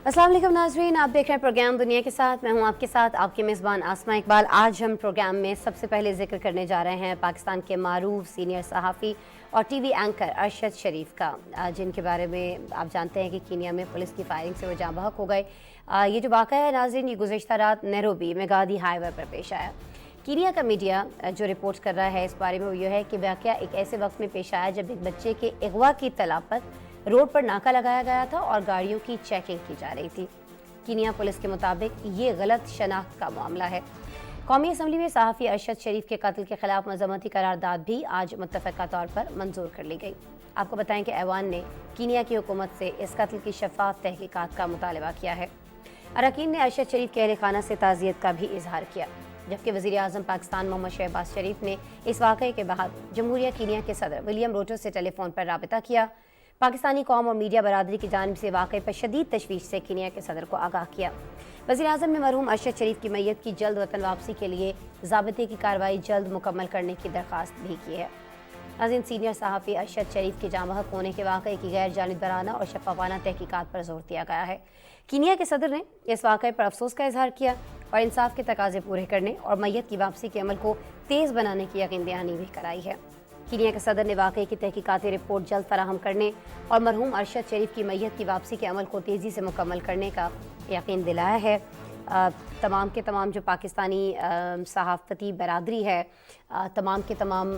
अस्सलाम वालेकुम नाज़रीन, आप देख रहे हैं प्रोग्राम दुनिया के साथ। मैं हूं आपके साथ आपके मेज़बान आसमा इकबाल। आज हम प्रोग्राम में सबसे पहले जिक्र करने जा रहे हैं पाकिस्तान के मारूफ सीनियर सहाफ़ी और टीवी एंकर अरशद शरीफ का, जिनके बारे में आप जानते हैं कि कीनिया में पुलिस की फायरिंग से वो जाँ बहक हो गए। ये जो वाक़या है नाज़रीन, ये गुज़िश्ता रात नैरोबी मेगादी हाईवे पर पेश आया। कीनिया का मीडिया जो रिपोर्ट कर रहा है इस बारे में वो ये है कि वाक़या एक ऐसे वक्त में पेश आया जब एक बच्चे के अगवा की तलब पर रोड पर नाका लगाया गया था और गाड़ियों की चेकिंग की जा रही थी। कीनिया पुलिस के मुताबिक ये गलत शनाख्त का मामला है। कौमी असम्बली में सहाफ़ी अरशद शरीफ के कत्ल के खिलाफ मज़म्मती करारदाद भी आज मुत्तफ़क़ा तौर पर मंजूर कर ली गई। आपको बताएं कि ऐवान ने कीनिया की हुकूमत से इस कत्ल की शफ़ाफ़ तहक़ीक़ात का मुतालबा किया है। अरकान ने अरशद शरीफ के अहल खाना से ताज़ियत का भी इजहार किया, जबकि वज़ीर आज़म पाकिस्तान मोहम्मद शहबाज शरीफ ने इस वाक़े के बाद जमहूरिया कीनिया के सदर विलियम रूटो से टेलीफोन पर राबिता किया। पाकिस्तानी कौम और मीडिया बरादरी की जानिब से वाक़े पर शदीद तशवीश से कीनिया के सदर को आगाह किया। वज़ीर आज़म ने मरहूम अरशद शरीफ की मैयत की जल्द वतन वापसी के लिए ज़ाब्ते की कार्रवाई जल्द मुकम्मल करने की दरख्वास्त भी की है। नाज़रीन, सीनियर सहाफ़ी अरशद शरीफ के जाँ बहक होने के वाक़े की गैर जानिबदाराना और शफ़ाफ़ाना तहक़ीक़ात पर जोर दिया गया है। कीनिया के सदर ने इस वाक़े पर अफसोस का इजहार किया और इंसाफ के तकाज़े पूरे करने और मैयत की वापसी के अमल को तेज़ बनाने की यकीन दहानी भी कराई है। कीनिया के सदर ने वाक़े की तहक़ीक़ाती रिपोर्ट जल्द फराहम करने और मरहूम अरशद शरीफ की मैयत की वापसी के अमल को तेज़ी से मुकम्मल करने का यकीन दिलाया है। तमाम के तमाम जो पाकिस्तानी सहाफ़ती बरादरी है, तमाम के तमाम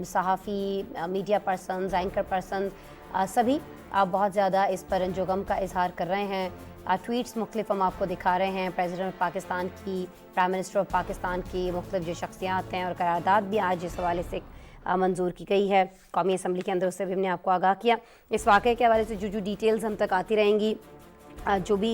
सहाफ़ी, मीडिया पर्सनस, एंकर पर्सन, सभी बहुत ज़्यादा इस पर रंजो गम का इजहार कर रहे हैं। ट्वीट्स मुख्तलिफ हम आपको दिखा रहे हैं। प्रेसिडेंट ऑफ पाकिस्तान की, प्राइम मिनिस्टर ऑफ पाकिस्तान की मुख्तलिफ जो शख्सियात हैं और करारदाद भी आज इस हवाले से मंजूर की गई है। कौमी असम्बली के अंदर उससे भी हमने आपको आगाह किया। इस वाक़े के हवाले से जो डिटेल्स हम तक आती रहेंगी, जो भी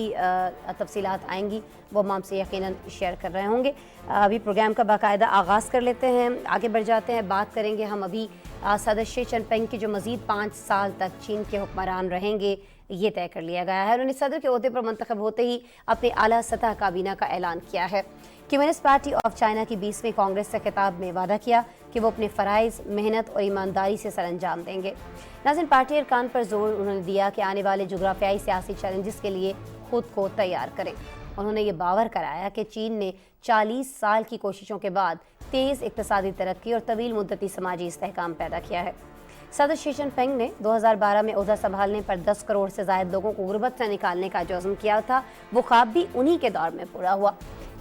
तफसीलात आएंगी वो हम आपसे यकीनन शेयर कर रहे होंगे। अभी प्रोग्राम का बाकायदा आगाज़ कर लेते हैं, आगे बढ़ जाते हैं। बात करेंगे हम अभी सदर शी जिनपिंग के जो मज़ीद 5 साल तक चीन के हुक्मरान रहेंगे, ये तय कर लिया गया है। उन्होंने सदर के ओहदे पर मंतखब होते ही अपने आला सतह काबीना का ऐलान किया है। कम्युनिस्ट पार्टी ऑफ चाइना की 20वीं कांग्रेस से खिताब में वादा किया कि वो अपने फ़राइज़, मेहनत और ईमानदारी से सरअंजाम देंगे। नाज़रीन, पार्टी अरकान पर जोर उन्होंने दिया कि आने वाले जोग्राफियाई सियासी चैलेंजेस के लिए खुद को तैयार करें। उन्होंने ये बावर कराया कि चीन ने 40 साल की कोशिशों के बाद तेज़ इक़्तिसादी तरक्की और तवील मुद्दती समाजी इस्तेहकाम पैदा किया है। सदर शी जिनपिंग ने 2012 में ओहदा संभालने पर 10 करोड़ से ज़ायद लोगों को गुर्बत से निकालने का जो अज़्म किया था, वो ख्वाब भी उन्हीं के दौर में पूरा हुआ।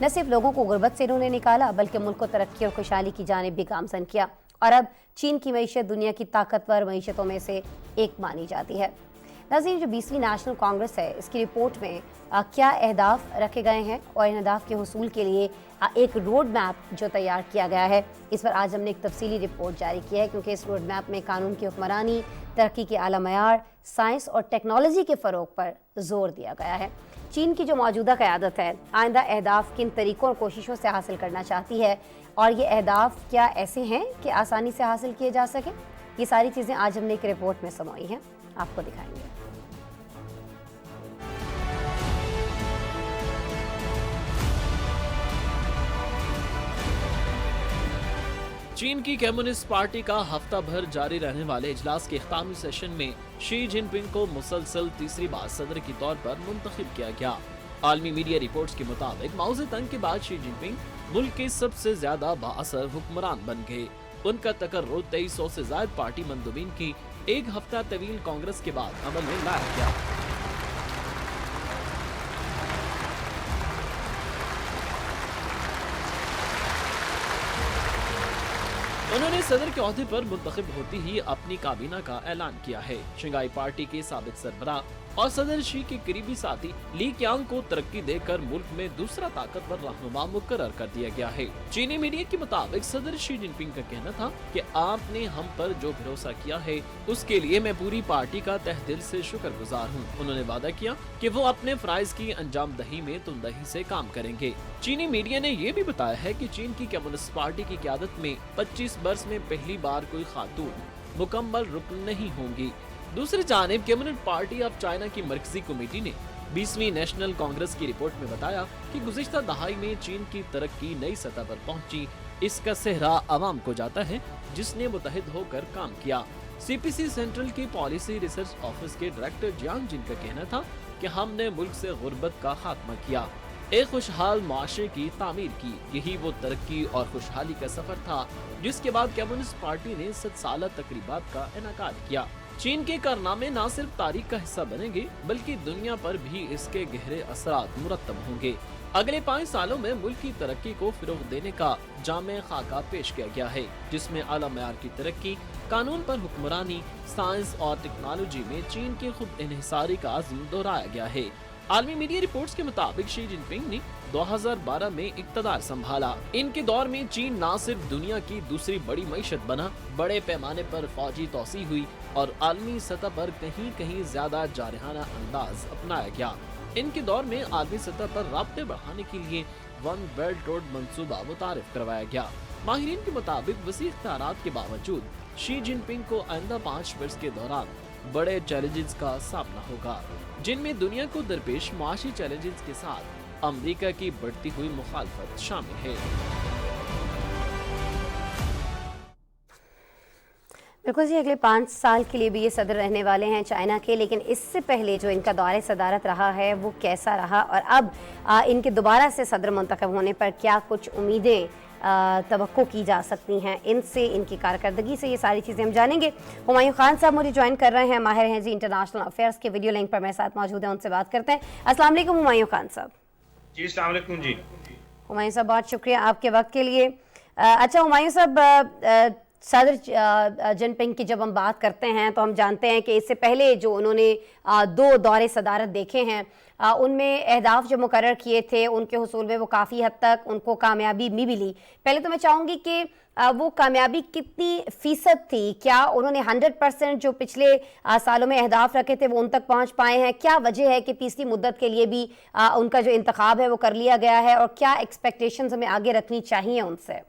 न सिर्फ लोगों को गुर्बत से इन्होंने निकाला, बल्कि मुल्क को तरक्की और खुशहाली की जानिब भी गामज़न किया और अब चीन की मईशत दुनिया की ताकतवर मईशतों में से एक मानी जाती है। नाज़रीन, जो 20वीं नेशनल कांग्रेस है, इसकी रिपोर्ट में क्या अहदाफ रखे गए हैं और इन अहदाफ के हुसूल के लिए एक रोड मैप जो तैयार किया गया है, इस पर आज हमने एक तफसीली रिपोर्ट जारी की है, क्योंकि इस रोड मैप में कानून की हुक्मरानी, तरक्की के आला मयार, साइंस और टेक्नोलॉजी के फ़रोग पर जोर दिया गया है। चीन की जो मौजूदा क़यादत है आइंदा अहदाफ किन तरीक़ों और कोशिशों से हासिल करना चाहती है और ये अहदाफ क्या ऐसे हैं कि आसानी से हासिल किए जा सकें, ये सारी चीज़ें आज हमने एक रिपोर्ट में समाई हैं, आपको दिखाएंगे। चीन की कम्युनिस्ट पार्टी का हफ्ता भर जारी रहने वाले इजलास के इख्तामी सेशन में शी जिनपिंग को मुसलसल तीसरी बार सदर के तौर पर मुंतखब किया गया। आलमी मीडिया रिपोर्ट्स के मुताबिक माओ ज़ेडुंग के बाद शी जिनपिंग मुल्क के सबसे ज्यादा बाअसर हुक्मरान बन गए। उनका तकर्रुर 2300 से ज्यादा पार्टी मंदुबीन की एक हफ्ता तवील कांग्रेस के बाद अमल में लाया गया। उन्होंने सदर के ओहदे पर मुंतखब होते ही अपनी काबीना का ऐलान किया है। शंघाई पार्टी के साबिक सरबराह और सदर शी के करीबी साथी ली क्यांग को तरक्की देकर मुल्क में दूसरा ताकतवर रहनुमा मुकर्रर कर दिया गया है। चीनी मीडिया के मुताबिक सदर शी जिनपिंग का कहना था कि आपने हम पर जो भरोसा किया है उसके लिए मैं पूरी पार्टी का तहे दिल से शुक्रगुजार हूँ। उन्होंने वादा किया कि वो अपने फराइज की अंजाम दही में तुंदही से काम करेंगे। चीनी मीडिया ने यह भी बताया है कि चीन की कम्युनिस्ट पार्टी की क़यादत में 25 वर्ष में पहली बार कोई खातून मुकम्मल रुकन नहीं होंगी। दूसरी जानिब कम्युनिस्ट पार्टी ऑफ चाइना की मरकजी कमेटी ने 20वीं नेशनल कांग्रेस की रिपोर्ट में बताया कि गुज़िश्ता दहाई में चीन की तरक्की नई सतह पर पहुंची। इसका सेहरा अवाम को जाता है जिसने मुतहिद होकर काम किया। सीपीसी सेंट्रल की पॉलिसी रिसर्च ऑफिस के डायरेक्टर जियांग जिन का कहना था कि हमने मुल्क से गुर्बत का खात्मा किया, एक खुशहाल माशरे की तामीर की। यही वो तरक्की और खुशहाली का सफर था जिसके बाद कम्युनिस्ट पार्टी ने 7 साला तकरीबात का इनेकाद किया। चीन के कारनामे न सिर्फ तारीख का हिस्सा बनेंगे बल्कि दुनिया पर भी इसके गहरे असरात मुरतब होंगे। अगले 5 सालों में मुल्क की तरक्की को फिरोग देने का जामे खाका पेश किया गया है, जिसमें आला मयार की तरक्की, कानून पर हुक्मरानी, साइंस और टेक्नोलॉजी में चीन की खुद इन्हिसारी का अज़्म दोहराया गया है। आलमी मीडिया रिपोर्ट्स के मुताबिक शी जिनपिंग ने 2012 में इक़्तिदार संभाला। इनके दौर में चीन न सिर्फ दुनिया की दूसरी बड़ी मईशत बना, बड़े पैमाने पर फौजी तोसी हुई और आलमी सतह पर कहीं कहीं ज्यादा जारहाना अंदाज अपनाया गया। इनके दौर में आलमी सतह पर राब्ते बढ़ाने के लिए वन बेल्ट रोड मंसूबा मुतारिफ करवाया गया। माहिरीन के मुताबिक वसी इख्तियारात के बावजूद शी जिनपिंग को आइंदा 5 वर्ष के दौरान बड़े चैलेंजेस का सामना होगा, जिनमें दुनिया को दरपेश मुआशी चैलेंजेस के साथ अमेरिका की बढ़ती हुई मुखालफत शामिल है। बिल्कुल जी, अगले 5 साल के लिए भी ये सदर रहने वाले हैं चाइना के, लेकिन इससे पहले जो इनका दौरे सदारत रहा है वो कैसा रहा और अब इनके दोबारा से सदर मुंतखब होने पर क्या कुछ उम्मीदें तवक्को की जा सकती हैं इनसे, इनकी कारकर्दगी से, ये सारी चीज़ें हम जानेंगे। हुमायूं खान साहब मुझे ज्वाइन कर रहे हैं, माहिर हैं जी इंटरनेशनल अफेयर्स के, वीडियो लिंक पर मेरे साथ मौजूद हैं, उनसे बात करते हैं। अस्सलाम वालेकुम हुमायूं खान साहब। जी अस्सलाम वालेकुम जी। हुमायूं साहब बहुत शुक्रिया आपके वक्त के लिए। अच्छा हुमायूं साहब, सदर जिनपिंग की जब हम बात करते हैं तो हम जानते हैं कि इससे पहले जो उन्होंने 2 दौरे सदारत देखे हैं उनमें अहदाफ जो मुकर्रर किए थे उनके हुसूल में वो काफ़ी हद तक उनको कामयाबी मिली। पहले तो मैं चाहूँगी कि वो कामयाबी कितनी फ़ीसद थी? क्या उन्होंने 100% जो पिछले सालों में अहदाफ रखे थे वो उन तक पहुँच पाए हैं? क्या वजह है कि तीसरी मुद्दत के लिए भी उनका जो इंतखाब है वो कर लिया गया है, और क्या एक्सपेक्टेशंस हमें आगे रखनी चाहिए उनसे?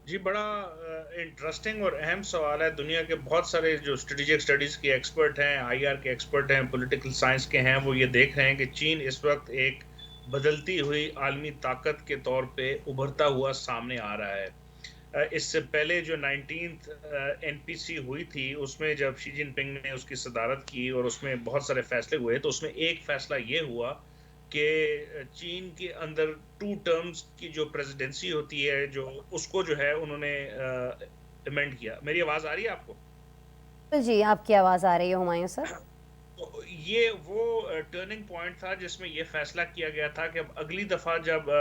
जी बड़ा इंटरेस्टिंग और अहम सवाल है। दुनिया के बहुत सारे जो स्ट्रेटेजिक स्टडीज़ के एक्सपर्ट हैं, आईआर के एक्सपर्ट हैं, पॉलिटिकल साइंस के हैं, वो ये देख रहे हैं कि चीन इस वक्त एक बदलती हुई आलमी ताकत के तौर पे उभरता हुआ सामने आ रहा है। इससे पहले जो 19th एनपीसी हुई थी उसमें जब शी जिनपिंग ने उसकी सदारत की और उसमें बहुत सारे फैसले हुए, तो उसमें एक फैसला ये हुआ कि चीन के अंदर 2 टर्म्स की जो प्रेसिडेंसी होती है जो उसको जो है उन्होंने अमेंड किया। मेरी आवाज़ आ रही है आपको? जी आपकी आवाज़ आ रही है हुमायूं सर। तो ये वो टर्निंग पॉइंट था जिसमें ये फैसला किया गया था कि अब अगली दफ़ा जब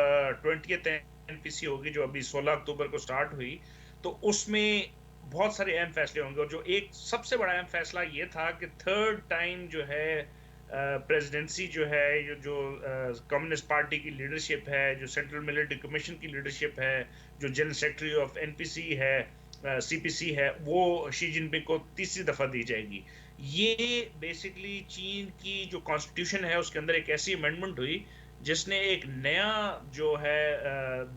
20th एनपीसी होगी जो अभी 16 अक्टूबर को स्टार्ट हुई, तो उसमें बहुत सारे अहम फैसले होंगे। और जो एक सबसे बड़ा अहम फैसला ये था कि 3rd टाइम जो है प्रेसिडेंसी जो है, जो कम्युनिस्ट पार्टी की लीडरशिप है, जो सेंट्रल मिलिट्री कमीशन की लीडरशिप है, जो जनरल सेक्रेटरी ऑफ एनपीसी है, सीपीसी है, वो शी जिनपिंग को तीसरी दफ़ा दी जाएगी। ये बेसिकली चीन की जो कॉन्स्टिट्यूशन है उसके अंदर एक ऐसी अमेंडमेंट हुई जिसने एक नया जो है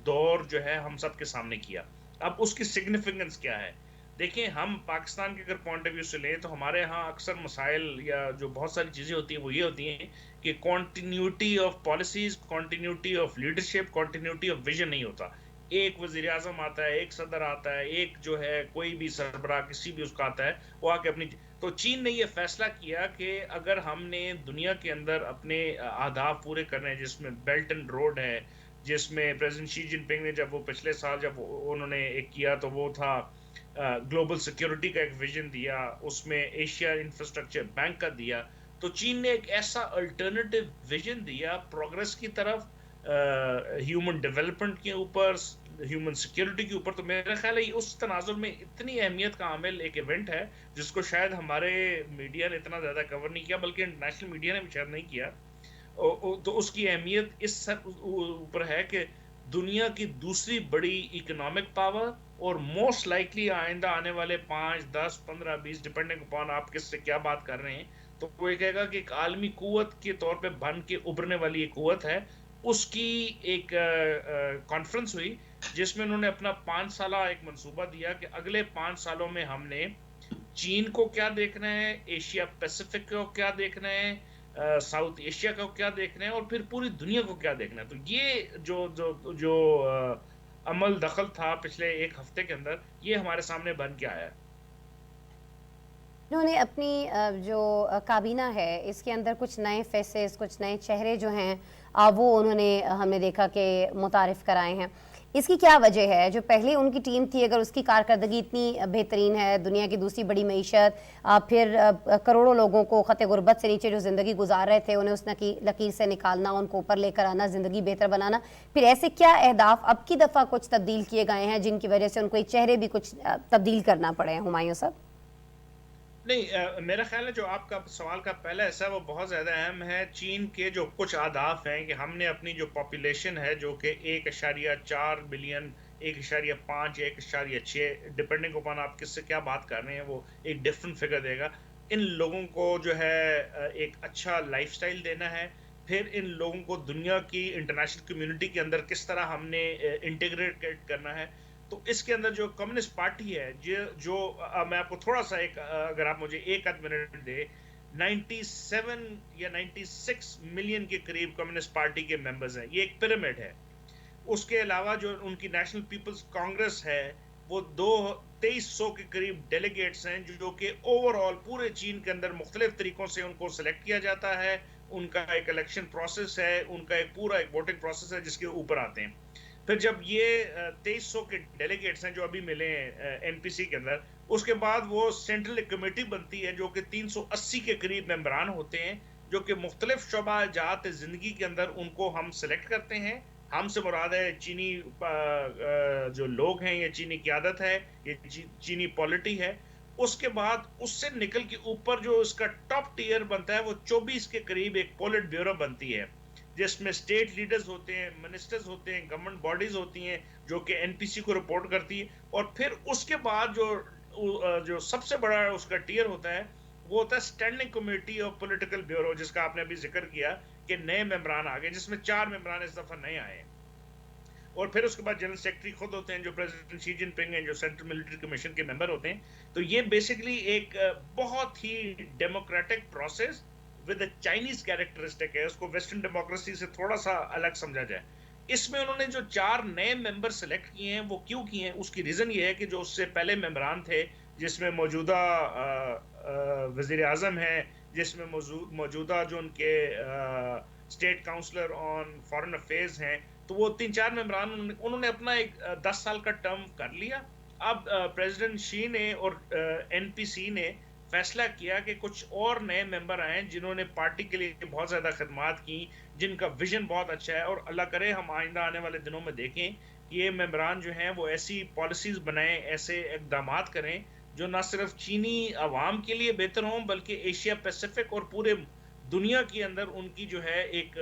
दौर जो है हम सब के सामने किया। अब उसकी सिग्निफिकेंस क्या है? देखिए, हम पाकिस्तान के अगर पॉइंट ऑफ व्यू से लें तो हमारे यहाँ अक्सर मसाइल या जो बहुत सारी चीज़ें होती हैं वो ये होती हैं कि continuity of policies, continuity of leadership, continuity of vision नहीं होता। एक वज़ीर आज़म आता है, एक सदर आता है, एक जो है कोई भी सरबराह किसी भी उसका आता है, वो आके अपनी। तो चीन ने ये फैसला किया कि अगर हमने दुनिया के अंदर अपने अहदाफ पूरे करने हैं, जिसमें बेल्ट एंड रोड है, जिसमें प्रेसिडेंट शी जिनपिंग ने जब वो पिछले साल जब उन्होंने एक किया तो वो था ग्लोबल सिक्योरिटी का एक विजन दिया, उसमें एशिया इंफ्रास्ट्रक्चर बैंक का दिया। तो चीन ने एक ऐसा अल्टरनेटिव विजन दिया प्रोग्रेस की तरफ, ह्यूमन डेवलपमेंट के ऊपर, ह्यूमन सिक्योरिटी के ऊपर। तो मेरा ख्याल है उस तनाजुर में इतनी अहमियत का आमिल एक इवेंट है जिसको शायद हमारे मीडिया ने इतना ज़्यादा कवर नहीं किया, बल्कि इंटरनेशनल मीडिया ने भी शायद नहीं किया। तो उसकी अहमियत इस ऊपर है कि दुनिया की दूसरी बड़ी इकोनॉमिक पावर और मोस्ट लाइकली आइंदा आने वाले 5, 10, 15, 20 डिपेंडिंग अपॉन आप किससे क्या बात कर रहे हैं, तो वो ये कहेगा कि एक आलमी कुव्वत के तौर पे बन के उभरने वाली एक कुव्वत है। उसकी एक कॉन्फ्रेंस हुई जिसमें उन्होंने अपना 5 साला एक मंसूबा दिया कि अगले 5 सालों में हमने चीन को क्या देखना है, एशिया पैसिफिक को क्या देखना है, साउथ एशिया को क्या देखना है, और फिर पूरी दुनिया को क्या देखना है। तो ये जो अमल दखल था पिछले एक हफ्ते के अंदर, ये हमारे सामने बन के आया है। انہوں نے اپنی جو کابینہ ہے اس کے اندر کچھ نئے فیسز، کچھ نئے چہرے جو ہیں وہ انہوں نے ہم نے دیکھا کہ متعارف کرائے ہیں. اس کی کیا وجہ ہے؟ جو پہلے ان کی ٹیم تھی اگر اس کی کارکردگی اتنی بہترین ہے، دنیا کی دوسری بڑی معیشت، پھر کروڑوں لوگوں کو خط غربت سے نیچے جو زندگی گزار رہے تھے انہیں اس لکیر سے نکالنا، ان کو اوپر لے کر آنا، زندگی بہتر بنانا، پھر ایسے کیا اہداف اب کی دفعہ کچھ تبدیل کیے گئے ہیں جن کی وجہ سے ان کو یہ چہرے بھی کچھ تبدیل کرنا پڑے ہیں ہمایوں صاحب؟ نہیں، میرا خیال ہے جو آپ کا سوال کا پہلا حصہ ہے وہ بہت زیادہ اہم ہے. چین کے جو کچھ اہداف ہیں کہ ہم نے اپنی جو پاپولیشن ہے جو کہ 1.4 بلین، 1.5 یا 1.6 ڈپینڈنگ اپان آپ کس سے کیا بات کر رہے ہیں وہ ایک ڈفرنٹ فگر دے گا. ان لوگوں کو جو ہے ایک اچھا لائف سٹائل دینا ہے. پھر ان لوگوں کو دنیا کی انٹرنیشنل کمیونٹی کے اندر کس طرح ہم نے انٹیگریٹ کرنا ہے. تو اس کے اندر جو کمیونسٹ پارٹی ہے جو میں آپ کو تھوڑا سا اگر آپ مجھے ایک آدھ منٹ دے، 97 یا 96 ملین کے قریب کمیونسٹ پارٹی کے ممبرز ہیں. یہ ایک پیرامڈ ہے. اس کے علاوہ جو ان کی نیشنل پیپلز کانگریس ہے وہ 2300 کے قریب ڈیلیگیٹس ہیں جو کہ اوور آل پورے چین کے اندر مختلف طریقوں سے ان کو سلیکٹ کیا جاتا ہے. ان کا ایک الیکشن پروسیس ہے، ان کا ایک پورا ایک ووٹنگ پروسیس ہے جس کے اوپر آتے ہیں. پھر جب یہ 2300 کے ڈیلیگیٹس ہیں جو ابھی ملے ہیں این پی سی کے اندر، اس کے بعد وہ سینٹرل کمیٹی بنتی ہے جو کہ 380 کے قریب ممبران ہوتے ہیں جو کہ مختلف شعبہ جات زندگی کے اندر ان کو ہم سلیکٹ کرتے ہیں. ہم سے مراد ہے چینی جو لوگ ہیں، یہ چینی قیادت ہے، یہ چینی پالیٹی ہے. اس کے بعد اس سے نکل کے اوپر جو اس کا ٹاپ ٹیئر بنتا ہے وہ 24 کے قریب ایک پولٹ بیورو بنتی ہے جس میں اسٹیٹ لیڈرز ہوتے ہیں، منسٹرز ہوتے ہیں، گورنمنٹ باڈیز ہوتی ہیں جو کہ این پی سی کو رپورٹ کرتی ہے. اور پھر اس کے بعد جو سب سے بڑا اس کا ٹیئر ہوتا ہے وہ ہوتا ہے standing committee of political bureau, جس کا آپ نے ابھی ذکر کیا کہ نئے ممبران آ گئے، جس میں 4 ممبران اس دفعہ نئے آئے ہیں. اور پھر اس کے بعد جنرل سیکرٹری خود ہوتے ہیں جو پریزیڈنٹ شی جن پنگ ہیں، جو سینٹرل ملٹری کمیشن کے ممبر ہوتے ہیں. تو یہ بیسیکلی ایک بہت ہی democratic process with a Chinese characteristic ہے. اس کو ویسٹرن ڈیموکریسی سے تھوڑا سا الگ سمجھا جائے. اس میں انہوں نے جو 4 نئے ممبر سلیکٹ کیے ہیں وہ کیوں کیے ہیں؟ اس کی ریزن یہ ہے کہ جو اس سے پہلے ممبران تھے جس میں موجودہ وزیر اعظم ہیں، جس میں موجودہ جو ان کے state counsellor on foreign affairs ہیں، تو وہ 3-4 ممبران انہوں نے اپنا ایک 10 سال کا ٹرم کر لیا. اب پریزیڈنٹ شی نے اور این پی سی نے فیصلہ کیا کہ کچھ اور نئے ممبر آئے جنہوں نے پارٹی کے لیے بہت زیادہ خدمات کی، جن کا ویژن بہت اچھا ہے. اور اللہ کرے ہم آئندہ آنے والے دنوں میں دیکھیں کہ یہ ممبران جو ہیں وہ ایسی پالیسیز بنائیں، ایسے اقدامات کریں جو نہ صرف چینی عوام کے لیے بہتر ہوں بلکہ ایشیا پیسیفک اور پورے دنیا کے اندر ان کی جو ہے ایک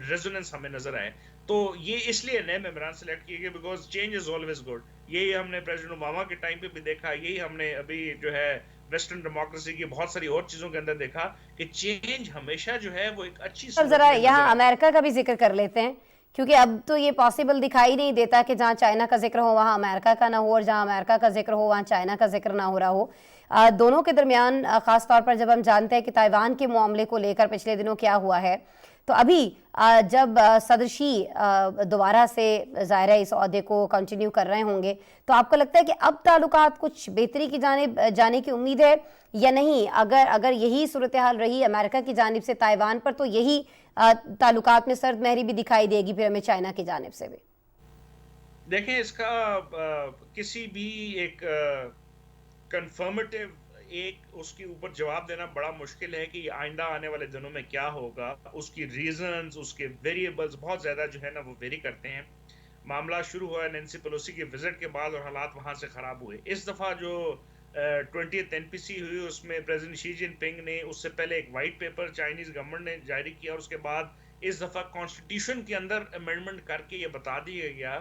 ریزوننس ہمیں نظر آئے. تو یہ اس لیے نئے ممبران سلیکٹ کیے گئے because change is always good. یہی ہم نے پریزیڈنٹ اوباما کے ٹائم پہ بھی دیکھا، یہی ہم نے ابھی جو ہے ویسٹرن ڈیموکریسی کی بہت ساری اور چیزوں کے اندر دیکھا کہ چینج ہمیشہ جو ہے وہ ایک اچھی اب ذرا یہاں امریکہ کا بھی ذکر کر لیتے ہیں، کیونکہ اب تو یہ پاسبل دکھائی نہیں دیتا کہ جہاں چائنا کا ذکر ہو وہاں امریکہ کا نہ ہو، اور جہاں امریکہ کا ذکر ہو وہاں چائنا کا ذکر نہ ہو رہا ہو. دونوں کے درمیان خاص طور پر جب ہم جانتے ہیں کہ تائیوان کے معاملے کو لے کر پچھلے دنوں کیا ہوا ہے، تو ابھی جب صدر شی دوبارہ سے ظاہر ہے اس عہدے کو کنٹینیو کر رہے ہوں گے، تو آپ کو لگتا ہے کہ اب تعلقات کچھ بہتری کی جانب جانے کی امید ہے یا نہیں؟ اگر یہی صورتحال رہی امریکہ کی جانب سے تائیوان پر، تو یہی تعلقات میں سرد مہری بھی دکھائی دے گی پھر ہمیں چائنا کی جانب سے بھی. دیکھیں اس کا کسی بھی ایک کنفرمیٹیو ایک اس کے اوپر جواب دینا بڑا مشکل ہے کہ آئندہ آنے والے دنوں میں کیا ہوگا. اس کی ریزنز، اس کے ویریبلز بہت زیادہ جو ہے نا وہ ویری کرتے ہیں. معاملہ شروع ہوا نینسی پیلوسی کے وزٹ کے بعد اور حالات وہاں سے خراب ہوئے. اس دفعہ جو 20th این پی سی ہوئی اس میں پریزیڈنٹ شی جن پنگ نے اس سے پہلے ایک وائٹ پیپر چائنیز گورنمنٹ نے جاری کیا، اور اس کے بعد اس دفعہ کانسٹیٹیوشن کے اندر امینڈمنٹ کر کے یہ بتا دیا گیا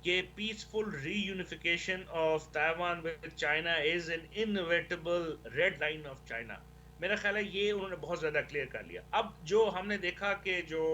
کہ peaceful reunification of Taiwan with China is an inevitable red line of China. میرا خیال ہے یہ انہوں نے بہت زیادہ کلیئر کر لیا. اب جو ہم نے دیکھا کہ جو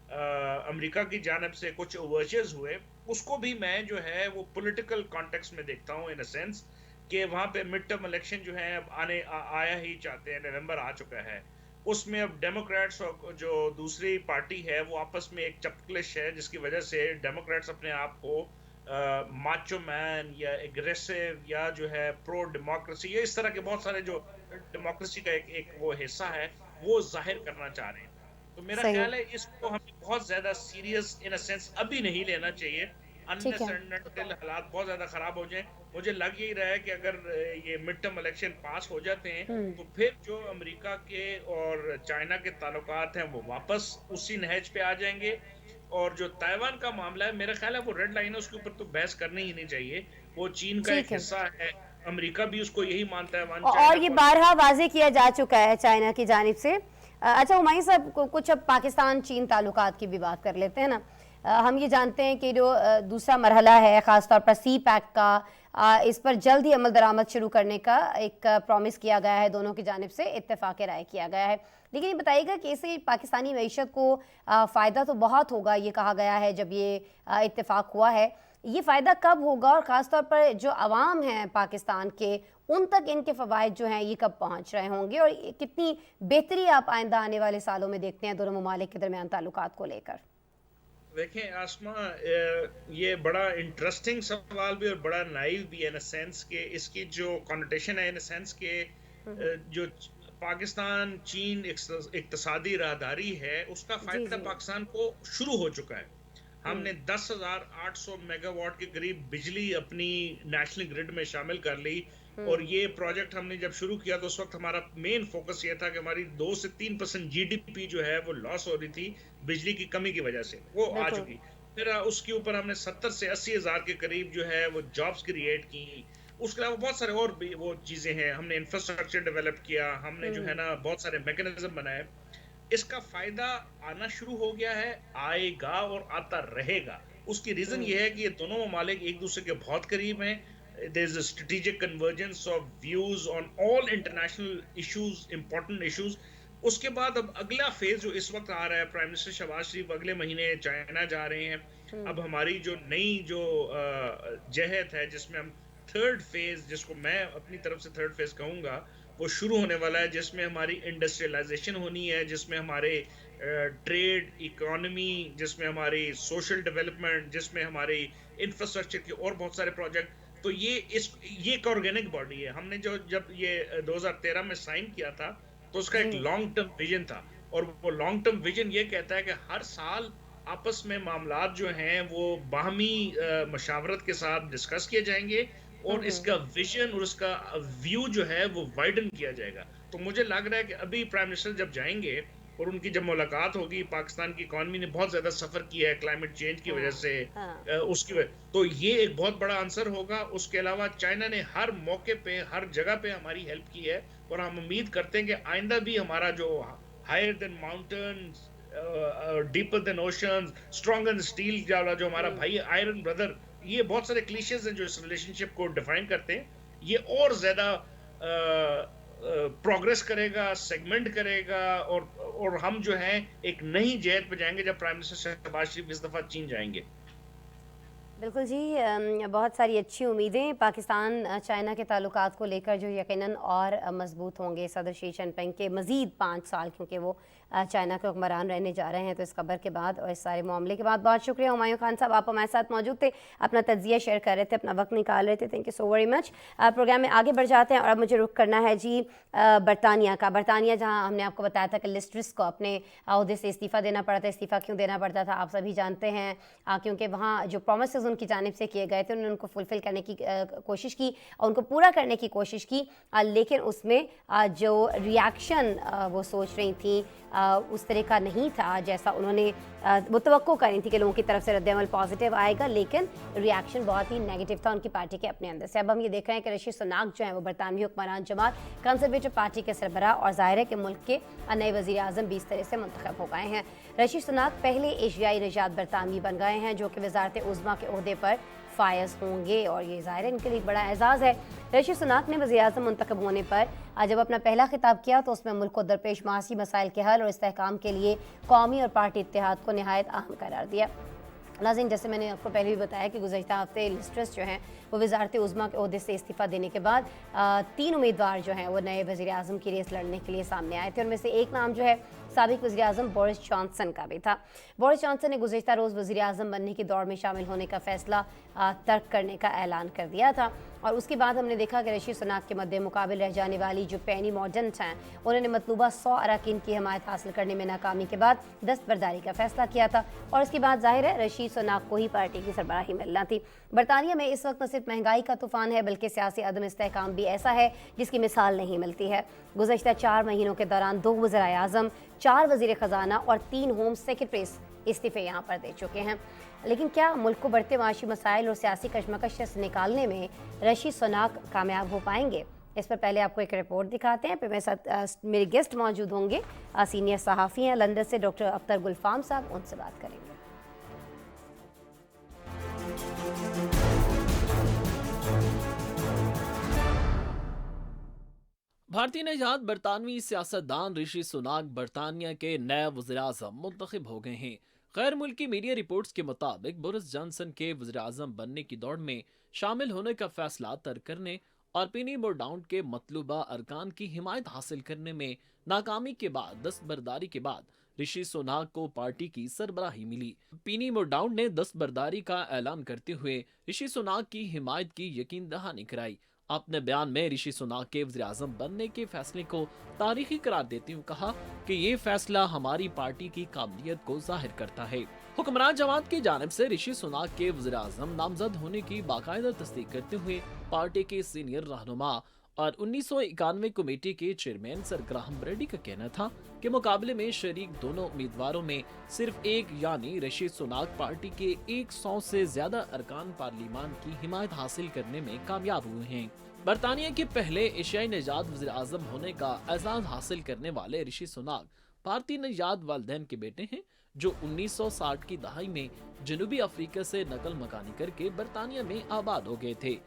امریکہ کی جانب سے کچھ اوورچرز ہوئے، اس کو بھی میں جو ہے وہ پولیٹیکل کانٹیکس میں دیکھتا ہوں ان اے سینس کہ وہاں پہ مڈ ٹرم الیکشن جو ہے اب آیا ہی چاہتے ہیں، نومبر آ چکا ہے. اس میں اب ڈیموکریٹس اور جو دوسری پارٹی ہے وہ آپس میں ایک چپکلش ہے جس کی وجہ سے ڈیموکریٹس اپنے آپ کو माचो मैन या एग्रेसिव या जो है प्रो डेमोक्रेसी, ये इस तरह के बहुत सारे जो डेमोक्रेसी का एक वो हिस्सा है वो जाहिर करना चाह रहे हैं। तो मेरा सही। ख्याल है इसको हमें बहुत ज्यादा सीरियस इन अ सेंस अभी नहीं लेना चाहिए, ठीक अनलेस है। एंड अनटिल हालात बहुत ज्यादा खराब हो जाएं। मुझे लग यही रहा है कि अगर ये मिड टर्म इलेक्शन पास हो जाते हैं हम्म। तो फिर जो अमेरिका के और चाइना के ताल्लुकात हैं वो वापस उसी नहज पे आ जाएंगे। और जो ताइवान का मामला है, मेरा ख्याल है वो रेड लाइन है, उसके ऊपर तो बहस करनी ही नहीं चाहिए। वो चीन का ठीक एक है। हिस्सा है, अमेरिका भी उसको यही मानता है, वन और चाइना ये पॉलिसी। बारहा वाजे किया जा चुका है चाइना की जानिब से। अच्छा हुमायूं साहब, कुछ अब पाकिस्तान चीन ताल्लुकात की भी बात कर लेते हैं ना। हम ये जानते हैं कि जो दूसरा मरहला है ख़ासतौर पर सी पैक का, इस पर जल्द ही अमल दरामद शुरू करने का एक प्रॉमिस किया गया है, दोनों की जानिब से इत्तेफाक राय किया गया है। लेकिन ये बताइएगा कि इससे पाकिस्तानी मईशत को फ़ायदा तो बहुत होगा, ये कहा गया है जब ये इत्तेफाक हुआ है। ये फ़ायदा कब होगा और ख़ासतौर पर जो अवाम हैं पाकिस्तान के, उन तक इनके फ़वाइद जो हैं ये कब पहुँच रहे होंगे, और कितनी बेहतरी आप आइंदा आने वाले सालों में देखते हैं दोनों ममालिक के दरमियान ताल्लुकात को लेकर? देखें आसमा, ये बड़ा इंटरेस्टिंग सवाल भी और बड़ा नाइव भी है इन सेंस के इसकी जो कॉनोटेशन है, इन सेंस के जो पाकिस्तान चीन इक्तसादी राहदारी है उसका जी फायदा जी। पाकिस्तान को शुरू हो चुका है। हमने 10,800 मेगावाट की करीब बिजली अपनी नेशनल ग्रिड में शामिल कर ली। और ये प्रोजेक्ट हमने जब शुरू किया तो उस वक्त हमारा मेन फोकस ये था कि हमारी 2 से 3% जीडीपी जो है वो लॉस हो रही थी बिजली की कमी की वजह से, वो आ बिल्कुल। चुकी। फिर उसके ऊपर हमने 70 से 80 हजार के करीब जो है वो जॉब्स क्रिएट की। उसके अलावा बहुत सारे और भी वो चीजें हैं, हमने इंफ्रास्ट्रक्चर डेवलप किया, हमने जो है ना बहुत सारे मैकेनिज्म बनाए। इसका फायदा आना शुरू हो गया है, आएगा और आता रहेगा। उसकी रीजन ये है कि ये दोनों ममालिक एक दूसरे के बहुत करीब हैं। There is a strategic convergence of views on all international issues, important issues. उसके बाद अब अगला फेज जो इस वक्त आ रहा है, प्राइम मिनिस्टर शहबाज शरीफ अगले महीने चाइना जा रहे हैं। अब हमारी जो नई जो जहद है जिसमें हम थर्ड फेज, जिसको मैं अपनी तरफ से थर्ड फेज कहूंगा, वो शुरू होने वाला है, जिसमें हमारी इंडस्ट्रियलाइजेशन होनी है, जिसमें हमारे ट्रेड इकोनॉमी, जिसमें हमारी सोशल डेवलपमेंट, जिसमें हमारी इंफ्रास्ट्रक्चर के और बहुत सारे प्रोजेक्ट। तो ये एक ऑर्गेनिक बॉडी है। हमने जो जब ये 2013 में साइन किया था तो उसका एक जी लॉन्ग टर्म विजन था, और वो लॉन्ग टर्म विजन ये कहता है कि हर साल आपस में मामलात जो हैं वो बाहमी मशावरत के साथ डिस्कस किए जाएंगे, और इसका विजन और उसका व्यू जो है वो वाइडन किया जाएगा। तो मुझे लग रहा है कि अभी प्राइम मिनिस्टर जब जाएंगे और उनकी जब मुलाकात होगी, पाकिस्तान की इकॉनमी ने बहुत ज्यादा सफर किया है क्लाइमेट चेंज की वजह से, हाँ। उसकी वजह, तो ये एक बहुत बड़ा आंसर होगा। उसके अलावा चाइना ने हर मौके पे हर जगह पे हमारी हेल्प की है, और हम उम्मीद करते हैं कि आइंदा भी हमारा जो higher than mountains, deeper than oceans, stronger than steel वाला जो हमारा भाई आयरन ब्रदर, ये बहुत सारे क्लीशेज हैं जो इस रिलेशनशिप को डिफाइन करते हैं, ये और ज्यादा प्रोग्रेस करेगा, सेगमेंट करेगा, और हम जो है एक नई जहद पे जाएंगे जब प्राइम मिनिस्टर शहबाज शरीफ इस दफा चीन जाएंगे। बिल्कुल जी। बहुत सारी अच्छी उम्मीदें पाकिस्तान चाइना के ताल्लुकात को लेकर जो यकीनन और मजबूत होंगे सदर शी जिनपिंग के मज़ीद 5 साल, क्योंकि वो चाइना के हुक्मरान रहने जा रहे हैं। तो इस खबर के बाद और इस सारे मामले के बाद बहुत शुक्रिया हुमायूं खान साहब, आप हमारे साथ मौजूद थे, अपना तज्जिया शेयर कर रहे थे, अपना वक्त निकाल रहे थे। Thank you so very much. Programme में आगे बढ़ जाते हैं और अब मुझे रुख करना है जी बरतानिया का। बरतानिया जहाँ हमने आपको बताया था कि लिज ट्रस को अपने अहदे से इस्तीफ़ा देना पड़ा था। इस्तीफ़ा क्यों देना पड़ता था आप सभी जानते हैं, क्योंकि वहाँ जो प्रोमिस उनकी जानिब से किए गए थे उन्होंने उनको फुलफ़िल करने की कोशिश की और उनको पूरा करने की कोशिश की, लेकिन उसमें जो रिएक्शन वो सोच रही थी उस तरह का नहीं था जैसा उन्होंने वो तवक्को करी थी कि लोगों की तरफ से रद्द-ए-अमल पॉजिटिव आएगा, लेकिन रिएक्शन बहुत ही नेगेटिव था उनकी पार्टी के अपने अंदर से। अब हम ये देख रहे हैं कि ऋषि सुनाक जो है वो बरतानवी हुक्मरान जमात कंजर्वेटिव पार्टी के सरबराह और ज़ाहिर है कि मुल्क के नए वज़ीर आज़म भी इस तरह से मुंतखब हो गए हैं। ऋषि सुनाक पहले एशियाई निजात बरतानवी बन गए हैं जो कि वज़ारत उज़्मा के ओहदे पर फायज होंगे, और ये ज़ाहिर है इनके लिए बड़ा एजाज़ है। ऋषि सुनाक ने वज़ीर आज़म मुंतखब होने पर जब अपना पहला खिताब किया तो उसमें मुल्क को दरपेश मासी मसाइल के हल और इस्तेहकाम के लिए कौमी और पार्टी इत्तेहाद को नहायत अहम करार दिया। नाज़रीन, जैसे मैंने आपको पहले भी बताया कि गुज़श्ता हफ्ते लिज ट्रस जो हैं वो वज़ारत उज़्मा के ओहदे से इस्तीफ़ा देने के बाद 3 उम्मीदवार जो हैं वो नए वज़ीर आज़म की रेस लड़ने के लिए सामने आए थे। उनमें से एक नाम जो है साबिक वज़ीर आज़म बोरिस जॉनसन का भी था। बोरिस जॉनसन ने गुज़िश्ता रोज़ वज़ीर आज़म बनने की दौड़ में शामिल होने का फैसला तर्क करने का ऐलान कर दिया था, और उसके बाद हमने देखा कि ऋषि सुनाक के मद्दे मुकाबिल रह जाने वाली जो पेनी मॉर्डेंट हैं, उन्होंने मतलूबा 100 अरकान की हिमायत हासिल करने में नाकामी के बाद दस्तबरदारी का फैसला किया था, और इसके बाद जाहिर है ऋषि सुनाक को ही पार्टी की सरबराही मिलना थी। बरतानिया में इस वक्त न सिर्फ महंगाई का तूफान है बल्कि सियासी अदम इस्तेहकाम भी ऐसा है जिसकी मिसाल नहीं मिलती है। गुज़श्ता 4 महीनों के दौरान 2 वज़ीर आज़म, 4 वज़ीर ख़जाना और 3 होम सेक्रेटरीज इस्तीफ़े यहाँ पर दे चुके हैं। लेकिन क्या मुल्क को बढ़ते माशी मसाइल और सियासी कशमकश से निकालने में ऋषि सुनाक कामयाब हो पाएंगे? इस पर पहले आपको एक रिपोर्ट दिखाते हैं, फिर मेरे साथ मेरे गेस्ट मौजूद होंगे, सीनियर सहाफ़ी हैं लंदन से डॉक्टर अख्तर गुलफाम साहब, उनसे बात करेंगे। भारतीय नजात बरतानवी सियासतदान ऋषि सुनाक बरतानिया के नए वज़ीर-ए-आज़म मुंतखब हो गए हैं। गैर मुल्की मीडिया रिपोर्ट्स के मुताबिक बोरिस जॉनसन के वज़ीर-ए-आज़म बनने की दौड़ में शामिल होने का फैसला तर्क करने और पेनी मोरडाउंट के मतलूबा अरकान की हिमायत हासिल करने में नाकामी के बाद दस्तबरदारी के बाद ऋषि सुनाक को पार्टी की सरबराही मिली। पेनी मोरडाउंट ने दस्तबरदारी का ऐलान करते हुए ऋषि सुनाक की हिमायत की यकीन दहानी कराई। अपने बयान में ऋषि सुनाक के वज़ीर-ए-आज़म बनने के फैसले को तारीखी करार देते हुए कहा कि ये फैसला हमारी पार्टी की काबिलियत को जाहिर करता है। हुक्मरान जमात की जानिब से ऋषि सुनाक के वज़ीर-ए-आज़म नामजद होने की बाकायदा तस्दीक करते हुए पार्टी के सीनियर रहनुमा और 1991 कमेटी के चेयरमैन सर ग्राहम ब्रेडी का कहना था कि मुकाबले में शरीक दोनों उम्मीदवारों में सिर्फ एक यानी ऋषि सुनाक पार्टी के 100 से ज्यादा अरकान पार्लिमान की हिमायत हासिल करने में कामयाब हुए हैं। बरतानिया के पहले एशियाई निजात वज़ीर-ए-आज़म होने का एजाज हासिल करने वाले ऋषि सुनाक भारतीय निजात वालिदैन के बेटे हैं, जो 1960 की दहाई में जनूबी अफ्रीका से नकल मकानी करके बरतानिया में आबाद हो गए थे।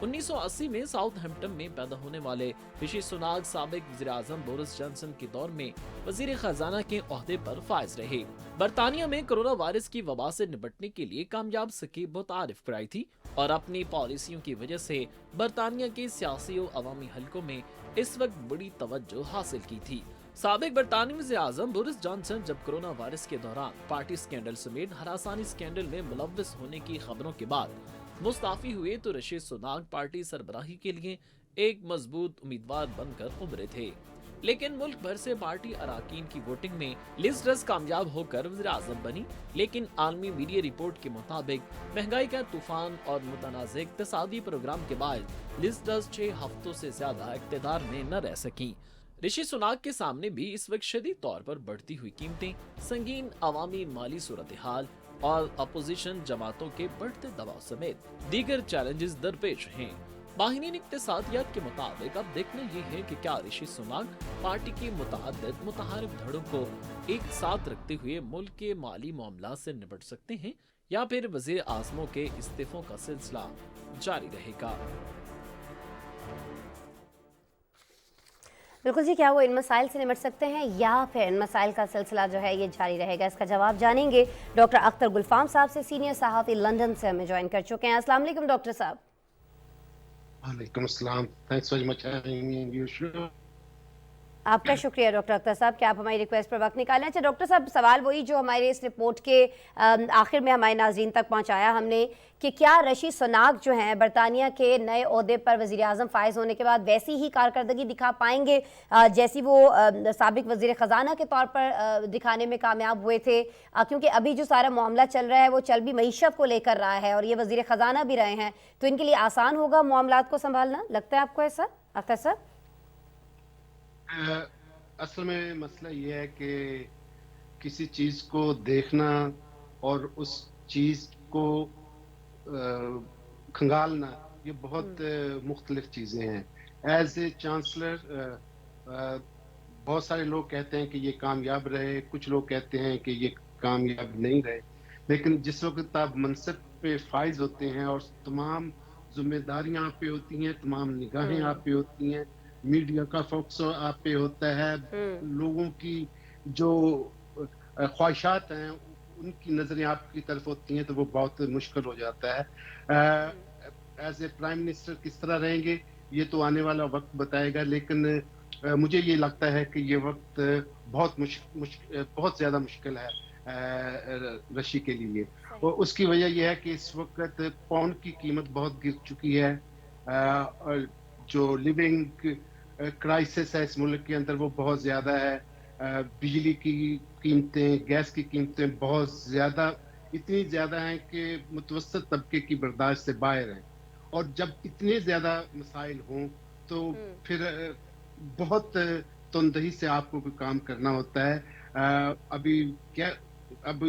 1980 में साउथहैम्पटन में पैदा होने वाले ऋषि सुनाक साबिक वज़ीर-ए-आज़म बोरिस जॉनसन के दौर में वज़ीर खजाना के ओहदे पर फाइज रहे। बरतानिया में कोरोना वायरस की वबा से निपटने के लिए कामयाब स्कीम मुतारिफ कराई थी और अपनी पॉलिसियों की वजह से बरतानिया के सियासी और अवामी हलकों में इस वक्त बड़ी तवज्जो हासिल की थी। साबिक बरतानवी वज़ीर-ए-आज़म बोरिस जॉनसन जब कोरोना वायरस के दौरान पार्टी स्कैंडल समेत हरासानी स्कैंडल में मुलव्वस होने की खबरों के बाद मुस्ताफी हुए तो ऋषि सुनाक पार्टी सरबराही के लिए एक मजबूत उम्मीदवार बनकर उभरे थे। लेकिन मुल्क भर से पार्टी अराकीन की वोटिंग में लिज ट्रस कामयाब होकर वज़ीर-ए-आज़म बनी। लेकिन आलमी मीडिया रिपोर्ट के मुताबिक महंगाई का तूफान और मुतनाज़ इक़्तिसादी प्रोग्राम के बाद लिज ट्रस 6 हफ्तों से ज्यादा इक़्तिदार में न रह सकी। ऋषि सुनाक के सामने भी इस वक्त शदीद तौर पर बढ़ती हुई कीमतें, संगीन अवामी माली सूरत हाल और अपोजिशन जमातों के बढ़ते दबाव समेत दीगर चैलेंजेस दरपेश हैं। माहिरीन इक़्तिसादियात के मुताबिक अब देखना ये है कि क्या ऋषि सुनाक पार्टी की मुतअद्दिद मुतहारिब धड़ों को एक साथ रखते हुए मुल्क के माली मामला से निपट सकते हैं या फिर वज़ीर आज़मों के इस्तीफों का सिलसिला जारी रहेगा। बिल्कुल जी, क्या वो इन मसाइल से निपट सकते हैं या फिर इन मसाइल का सिलसिला जो है ये जारी रहेगा? इसका जवाब जानेंगे डॉक्टर अख्तर गुलफाम साहब से, सीनियर सहाफ़ी लंदन से हमें ज्वाइन कर चुके हैं। अस्सलाम वालेकुम डॉक्टर साहब। वालेकुम अस्सलाम, thanks very much having me you. आपका शुक्रिया डॉक्टर अख्तर साहब कि आप हमारी रिक्वेस्ट पर वक्त निकालें। अच्छा डॉक्टर साहब, सवाल वही जो हमारे इस रिपोर्ट के आखिर में हमारे नाजरीन तक पहुंचाया हमने कि क्या ऋषि सुनाक जो हैं बरतानिया के नए ओहदे पर वज़ीर आज़म फायज होने के बाद वैसी ही कारकर्दगी दिखा पाएंगे जैसी वो साबिक वज़ीर ख़जाना के तौर पर दिखाने में कामयाब हुए थे? क्योंकि अभी जो सारा मामला चल रहा है वो चल भी मईशत को लेकर रहा है और ये वज़ीर ख़जाना भी रहे हैं, तो इनके लिए आसान होगा मामलात को संभालना? लगता है आपको ऐसा अख्तर साहब? असल में मसला ये है कि किसी चीज़ को देखना और उस चीज़ को खंगालना ये बहुत मुख्तलिफ चीज़ें हैं। एज ए चांसलर बहुत सारे लोग कहते हैं कि ये कामयाब रहे, कुछ लोग कहते हैं कि ये कामयाब नहीं रहे, लेकिन जिस वक्त आप मनसब पे फाइज होते हैं और तमाम जिम्मेदारियां आप पे होती हैं, तमाम निगाहें आप पे होती हैं, मीडिया का फोकस आप पे होता है, लोगों की जो ख्वाहिशात हैं उनकी नजरें आपकी तरफ होती हैं, तो वो बहुत मुश्किल हो जाता है। एज ए प्राइम मिनिस्टर किस तरह रहेंगे ये तो आने वाला वक्त बताएगा, लेकिन مجھے یہ لگتا ہے کہ یہ وقت بہت زیادہ مشکل ہے رشی کے لیے، اور اس کی وجہ یہ ہے کہ اس وقت پاؤنڈ کی قیمت بہت گر چکی ہے، اور جو لیونگ کرائسس ہے اس ملک کے اندر وہ بہت زیادہ ہے، بجلی کی قیمتیں، گیس کی قیمتیں بہت زیادہ، اتنی زیادہ ہیں کہ متوسط طبقے کی برداشت سے باہر ہیں، اور جب اتنے زیادہ مسائل ہوں تو پھر بہت تندہی سے آپ کو کوئی کام کرنا ہوتا ہے۔ ابھی کیا، اب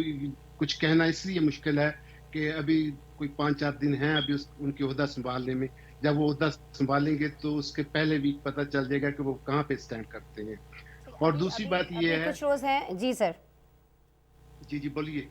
کچھ کہنا اس لیے مشکل ہے کہ ابھی کوئی 5-4 دن ہیں ابھی ان کے عہدہ سنبھالنے میں، جب وہ عہدہ سنبھالیں گے تو اس کے پہلے بھی پتہ چل جائے گا کہ وہ کہاں پہ اسٹینڈ کرتے ہیں۔ اور دوسری بات یہ ہے، کچھ روز ہیں جی سر، جی بولیے۔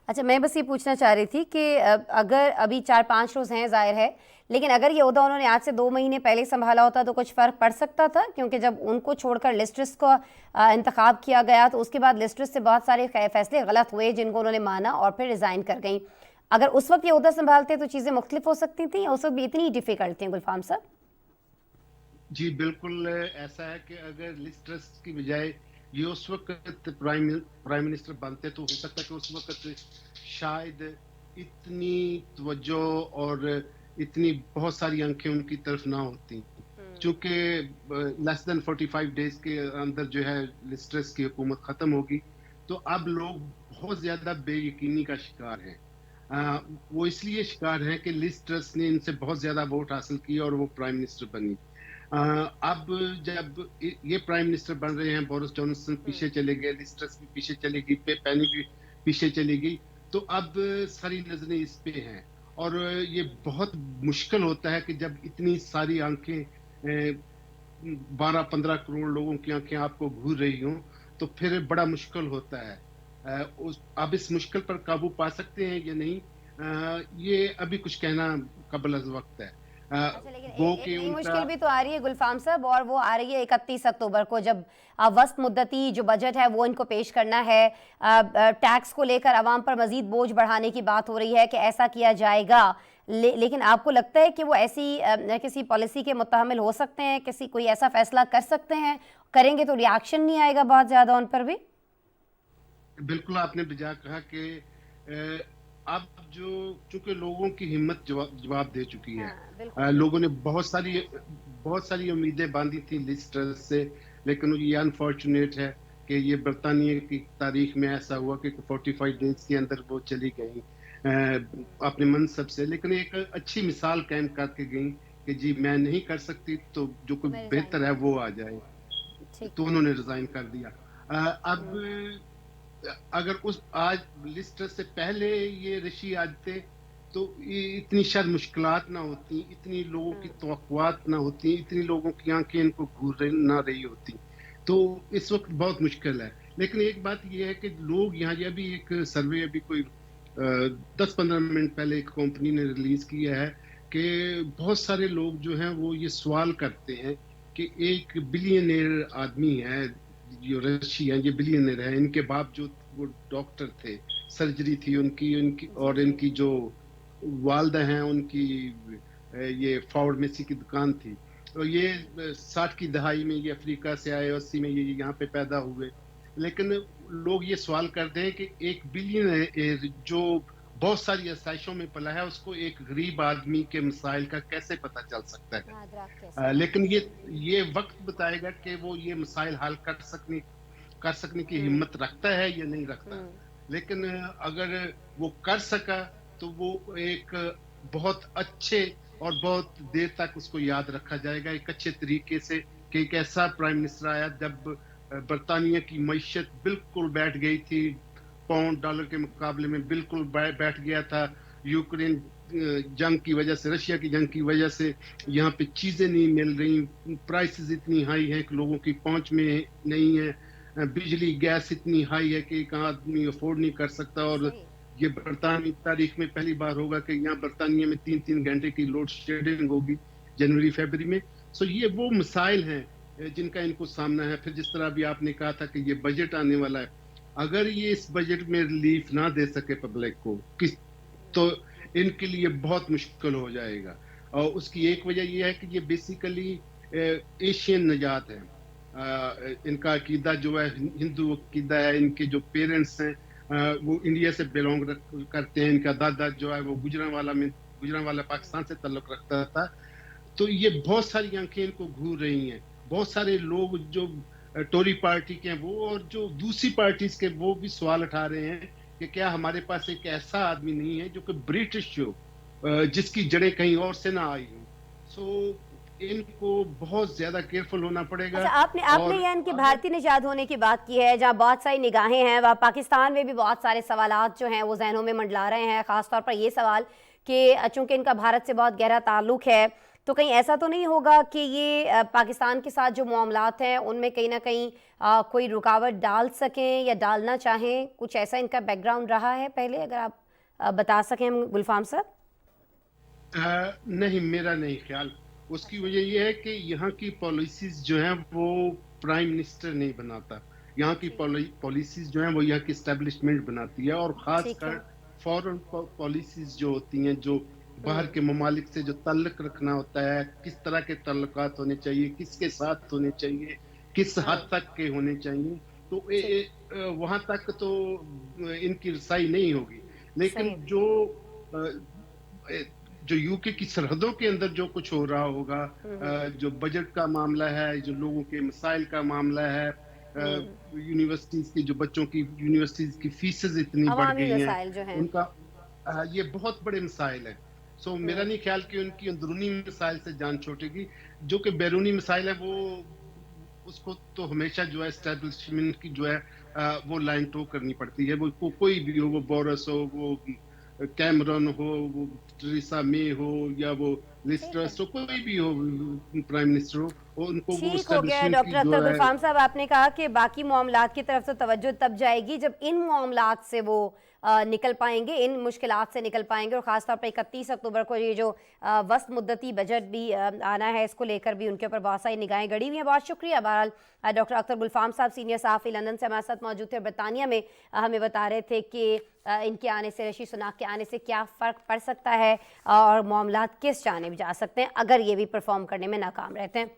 اچھا میں بس یہ پوچھنا چاہ رہی تھی کہ اگر ابھی 4-5 روز ہیں ظاہر ہے، لیکن اگر یہ عہدہ انہوں نے آج سے 2 مہینے پہلے سنبھالا ہوتا تو کچھ فرق پڑ سکتا تھا، کیونکہ جب ان کو چھوڑ کر لسٹرس کو انتخاب کیا گیا تو اس کے بعد لسٹرس سے بہت سارے فیصلے غلط ہوئے جن کو انہوں نے مانا اور پھر ریزائن کر گئیں۔ اگر اس وقت یہ عہدہ سنبھالتے تو چیزیں مختلف ہو سکتی تھیں، اس وقت بھی اتنی ڈیفیکلٹ تھیں گلفام صاحب؟ جی بالکل ایسا ہے کہ اگر لسٹرس کی بجائے یہ اس وقت پرائم منسٹر بنتے تو ہو سکتا ہے کہ اس وقت شاید اتنی توجہ اور اتنی بہت ساری آنکھیں ان کی طرف نہ ہوتی، چونکہ لیس دین 45 ڈیز کے اندر جو ہے لسٹرس کی حکومت ختم ہوگی، تو اب لوگ بہت زیادہ بے یقینی کا شکار ہیں۔ وہ اس لیے شکار ہیں کہ لسٹرس نے ان سے بہت زیادہ ووٹ حاصل کیے اور وہ پرائم منسٹر بنی۔ اب جب یہ پرائم منسٹر بن رہے ہیں، بورس جانسن پیچھے چلے گئے، لسٹرس بھی پیچھے چلے گی، پینی بھی پیچھے چلے گئی، تو اب ساری نظریں اس پہ ہیں، اور یہ بہت مشکل ہوتا ہے کہ جب اتنی ساری آنکھیں 12-15 کروڑ لوگوں کی آنکھیں آپ کو گھور رہی ہوں تو پھر بڑا مشکل ہوتا ہے۔ اب اس مشکل پر قابو پا سکتے ہیں یا نہیں، یہ ابھی کچھ کہنا قبل از وقت ہے۔ ایک نئی مشکل بھی تو آ رہی ہے گلفام صاحب، اور وہ آ رہی ہے 31 اکتوبر کو، جب وسط مدتی جو بجٹ ہے وہ ان کو پیش کرنا ہے۔ ٹیکس کو لے کر عوام پر مزید بوجھ بڑھانے کی بات ہو رہی ہے کہ ایسا کیا جائے گا، لیکن آپ کو لگتا ہے کہ وہ ایسی کسی پالیسی کے متحمل ہو سکتے ہیں، کوئی ایسا فیصلہ کر سکتے ہیں، کریں گے تو ری ایکشن نہیں آئے گا بہت زیادہ ان پر بھی؟ بالکل آپ نے بجا کہا کہ اب چونکہ لوگوں کی ہمت جواب دے چکی ہے، لوگوں نے بہت ساری امیدیں باندھی تھی لسٹرس سے، لیکن یہ انفارچونیٹ ہے کہ یہ برطانیہ کی تاریخ میں ایسا ہوا کہ 45 ڈیز کے اندر وہ چلی گئیں اپنے منصب سے، لیکن ایک اچھی مثال قائم کر کے گئیں کہ جی میں نہیں کر سکتی تو جو کوئی بہتر ہے وہ آ جائے، تو انہوں نے ریزائن کر دیا۔ اب اگر آج لسٹر سے پہلے یہ رشی آتے تو اتنی شاید مشکلات نہ ہوتی، اتنی لوگوں کی توقعات نہ ہوتی، اتنی لوگوں کی آنکھیں ان کو گھور نہ رہی ہوتی، تو اس وقت بہت مشکل ہے۔ لیکن ایک بات یہ ہے کہ لوگ یہاں، یہ بھی ایک سروے ابھی کوئی 10-15 منٹ پہلے ایک کمپنی نے ریلیز کیا ہے کہ بہت سارے لوگ جو ہیں وہ یہ سوال کرتے ہیں کہ ایک بلینئر آدمی ہے جو رشی ہیں، یہ بلینئر ہے، ان کے باپ جو وہ ڈاکٹر تھے، سرجری تھی ان کی اور ان کی جو والدہ ہیں ان کی یہ فارمیسی کی دکان تھی، اور یہ 60 کی دہائی میں یہ افریقہ سے آئے، 80 میں یہ یہاں پہ پیدا ہوئے، لیکن لوگ یہ سوال کرتے ہیں کہ ایک بلینئر جو بہت ساری آسائشوں میں پلا ہے، اس کو ایک غریب آدمی کے مسائل کا کیسے پتہ چل سکتا ہے؟ لیکن یہ وقت بتائے گا کہ وہ یہ مسائل حل کر سکنے کی ہمت رکھتا ہے یا نہیں رکھتا، لیکن اگر وہ کر سکا تو وہ ایک بہت اچھے اور بہت دیر تک اس کو یاد رکھا جائے گا، ایک اچھے طریقے سے، کہ ایک ایسا پرائم منسٹر آیا جب برطانیہ کی معیشت بالکل بیٹھ گئی تھی، پاؤنڈ ڈالر کے مقابلے میں بالکل بیٹھ گیا تھا، یوکرین جنگ کی وجہ سے، رشیا کی جنگ کی وجہ سے یہاں پہ چیزیں نہیں مل رہی، پرائسز اتنی ہائی ہیں کہ لوگوں کی پہنچ میں نہیں ہے، بجلی گیس اتنی ہائی ہے کہ ایک آدمی افورڈ نہیں کر سکتا، اور یہ برطانوی تاریخ میں پہلی بار ہوگا کہ یہاں برطانیہ میں 3 گھنٹے کی لوڈ شیڈنگ ہوگی جنوری فیبری میں۔ سو یہ وہ مسائل ہیں جن کا ان کو سامنا ہے۔ پھر جس طرح بھی آپ نے کہا تھا کہ یہ بجٹ آنے والا ہے، اگر یہ اس بجٹ میں ریلیف نہ دے سکے پبلک کو تو ان کے لیے بہت مشکل ہو جائے گا، اور اس کی ایک وجہ یہ ہے کہ یہ بیسیکلی ایشین نجات ہے، इनका अकीदा जो है हिंदू अकीदा है, इनके जो पेरेंट्स हैं वो इंडिया से बिलोंग करते हैं, इनका दादा जो है वो गुजरांवाला पाकिस्तान से ताल्लुक़ रखता था। तो ये बहुत सारी आंखें इनको घूर रही हैं। बहुत सारे लोग जो टोरी पार्टी के हैं वो और जो दूसरी पार्टीज के वो भी सवाल उठा रहे हैं कि क्या हमारे पास एक ऐसा आदमी नहीं है जो कि ब्रिटिश हो, जिसकी जड़ें कहीं और से ना आई हो। सो इनको बहुत ज्यादा केयरफुल होना पड़ेगा। अच्छा, आपने यानी कि भारतीय निजात होने की बात की है, जहाँ बहुत सारी निगाहें हैं, वहाँ पाकिस्तान में भी बहुत सारे सवालात जो हैं वो जहनों में मंडला रहे हैं। ख़ासतौर पर ये सवाल कि चूँकि इनका भारत से बहुत गहरा ताल्लुक़ है, तो कहीं ऐसा तो नहीं होगा कि ये पाकिस्तान के साथ जो मामलात हैं उनमें कहीं ना कहीं कोई रुकावट डाल सकें या डालना चाहें? कुछ ऐसा इनका बैकग्राउंड रहा है पहले, अगर आप बता सकें गुलफाम साहब। नहीं, मेरा नहीं ख्याल। उसकी वजह यह है कि यहाँ की पॉलिसीज जो हैं वो प्राइम मिनिस्टर नहीं बनाता। यहाँ की पॉलिसीज जो हैं वो यहाँ की एस्टेब्लिशमेंट बनाती है, और खासकर फॉरेन पॉलिसीज जो होती हैं, जो बाहर के ममालिक से जो ताल्लुक रखना होता है, किस तरह के ताल्लुकात होने चाहिए, किसके साथ होने चाहिए, किस हद तक के होने चाहिए, तो वहाँ तक तो इनकी रसाई नहीं होगी। लेकिन जो यूके की सरहदों के अंदर जो कुछ हो रहा होगा, जो बजट का मामला है, जो लोगों के मसाइल का मामला है, यूनिवर्सिटीज की जो बच्चों की यूनिवर्सिटीज की फीसेस इतनी बढ़ गई हैं, उनका ये बहुत बड़े मसाइल हैं। सो मेरा नहीं ख्याल कि उनकी अंदरूनी मसाइल से जान छूटेगी। जो कि बैरूनी मसाइल है वो उसको तो हमेशा जो है एस्टेब्लिशमेंट की जो है वो लाइन टो करनी पड़ती है। वो कोई भी हो, वो बोरिस हो, वो कैमरन हो, वो टेरेसा मे हो, या वो लिज ट्रस हो, कोई भी हो प्राइम मिनिस्टर हो, उनको वो ठीक हो गया। डॉक्टर अख्तर गुलफाम साहब, आपने कहा कि बाकी मामलात की तरफ से तवज्जो तब जाएगी जब इन मामलात से वो निकल पाएंगे, इन मुश्किलात से निकल पाएंगे। और ख़ासतौर पर 31 अक्टूबर को ये जो वस्त मुद्दती बजट भी आना है, इसको लेकर भी उनके ऊपर बहुत सारी निगाहें गड़ी हुई हैं। बहुत शुक्रिया बहरहाल डॉक्टर अख्तर गुलफाम साहब, सीनियर सहाफ़ी, लंदन से हमारे साथ मौजूद थे और बरतानिया में हमें बता रहे थे कि इनके आने से, रशीद सुनाक के आने से क्या फ़र्क पड़ सकता है और मामलात किस जानिब जा सकते हैं अगर ये भी परफॉर्म करने में नाकाम रहते हैं।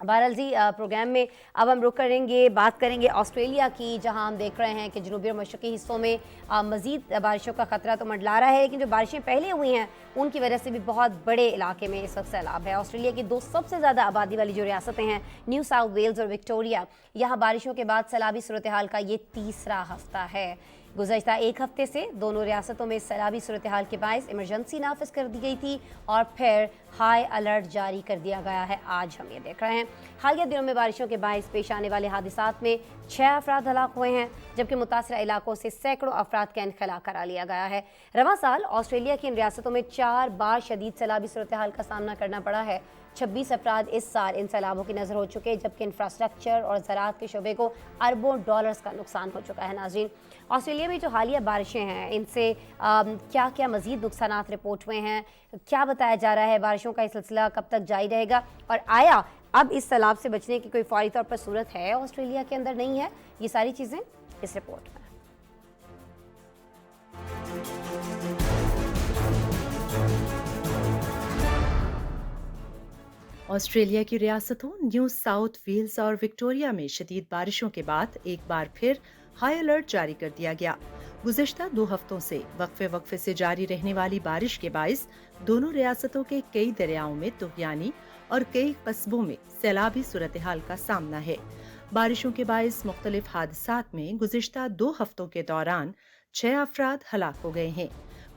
बहरहाल जी, प्रोग्राम में अब हम रुक करेंगे, बात करेंगे ऑस्ट्रेलिया की, जहां हम देख रहे हैं कि जनूबी और मशरक़ी हिस्सों में मज़ीद बारिशों का ख़तरा तो मंडला रहा है, लेकिन जो बारिशें पहले हुई हैं उनकी वजह से भी बहुत बड़े इलाके में इस वक्त सैलाब है। ऑस्ट्रेलिया की 2 सबसे ज़्यादा आबादी वाली जो रियासतें हैं, न्यू साउथ वेल्स और विक्टोरिया, यहाँ बारिशों के बाद सैलाबी सूरत हाल का ये तीसरा हफ्ता है। गुज़श्ता एक हफ्ते से दोनों रियासतों में सैलाबी सूरत हाल के बायस इमरजेंसी नाफिज कर दी गई थी और फिर हाई अलर्ट जारी कर दिया गया है। आज हम ये देख रहे हैं हालिया दिनों में बारिशों के बायस पेश आने वाले हादसात में 6 अफराद हलाक हुए हैं, जबकि मुतासरा इलाकों से सैकड़ों अफराद का इनखला करा लिया गया है। रवां साल ऑस्ट्रेलिया की इन रियासतों में 4 बार शदीद सैलाबी सूरत हाल का सामना करना पड़ा है। 26 अफराद इस साल इन सैलाबों की नज़र हो चुके हैं, जबकि इंफ्रास्ट्रक्चर और ज़राअत के शोबे को अरबों डॉलर्स का नुकसान हो चुका है। नाज़रीन, ऑस्ट्रेलिया में जो हालिया बारिशें हैं, इनसे क्या क्या मज़ीद नुकसानात रिपोर्ट हुए हैं, क्या बताया जा रहा है, बारिशों का ये सिलसिला कब तक जारी रहेगा, और आया अब इस सैलाब से बचने की कोई फौरी तौर पर सूरत है ऑस्ट्रेलिया के अंदर, नहीं है, ये सारी चीज़ें इस रिपोर्ट में। ऑस्ट्रेलिया की रियासतों न्यू साउथ वेल्स और विक्टोरिया में शदीद बारिशों के बाद एक बार फिर हाई अलर्ट जारी कर दिया गया। गुज़श्ता 2 हफ्तों से वक्फे से जारी रहने वाली बारिश के बाइस दोनों रियासतों के कई दरियाओं में तुग़यानी और कई कस्बों में सैलाबी सूरत हाल का सामना है। बारिशों के बाइस मुख्तलिफ हादसात में गुज़श्ता 2 हफ्तों के दौरान 6 अफराद हलाक हो गए हैं।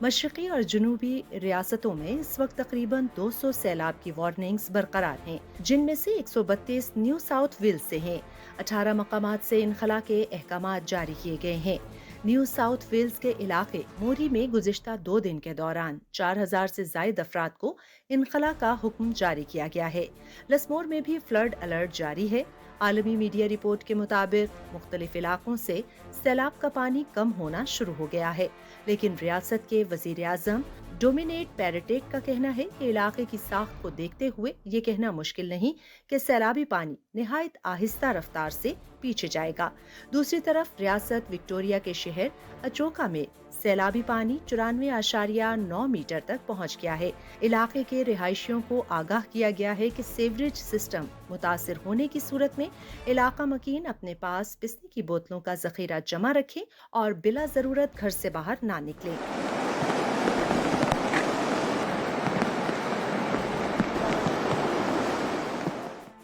मशरक़ी और जनूबी रियासतों में इस वक्त तकरीबन 200 सैलाब की वार्निंग्स बरकरार हैं, जिनमें से 132 न्यू साउथ वेल्स से हैं। 18 मकामात से इनखला के अहकामात जारी किए गए हैं। न्यू साउथ वेल्स के इलाके मोरी में गुज़श्ता 2 दिन के दौरान 4000 से ज़ायद अफराद को इनखला का हुक्म जारी किया गया है। लसमोर में भी फ्लड अलर्ट जारी है। आलमी मीडिया रिपोर्ट के मुताबिक मुख्तलिफ इलाकों से सैलाब का पानी कम होना शुरू हो गया है, लेकिन रियासत के वज़ीर आज़म डोमिनेट पेरेटेक का कहना है कि इलाके की साख को देखते हुए ये कहना मुश्किल नहीं कि सैलाबी पानी निहायत आहिस्ता रफ्तार से पीछे जाएगा। दूसरी तरफ रियासत विक्टोरिया के शहर अचोका में सैलाबी पानी 94.9 मीटर तक पहुंच गया है। इलाके के रिहायशियों को आगाह किया गया है कि सीवरेज सिस्टम मुतासिर होने की सूरत में इलाका मकीन अपने पास पिसने की बोतलों का जखीरा जमा रखें और बिला जरूरत घर से बाहर ना निकलें।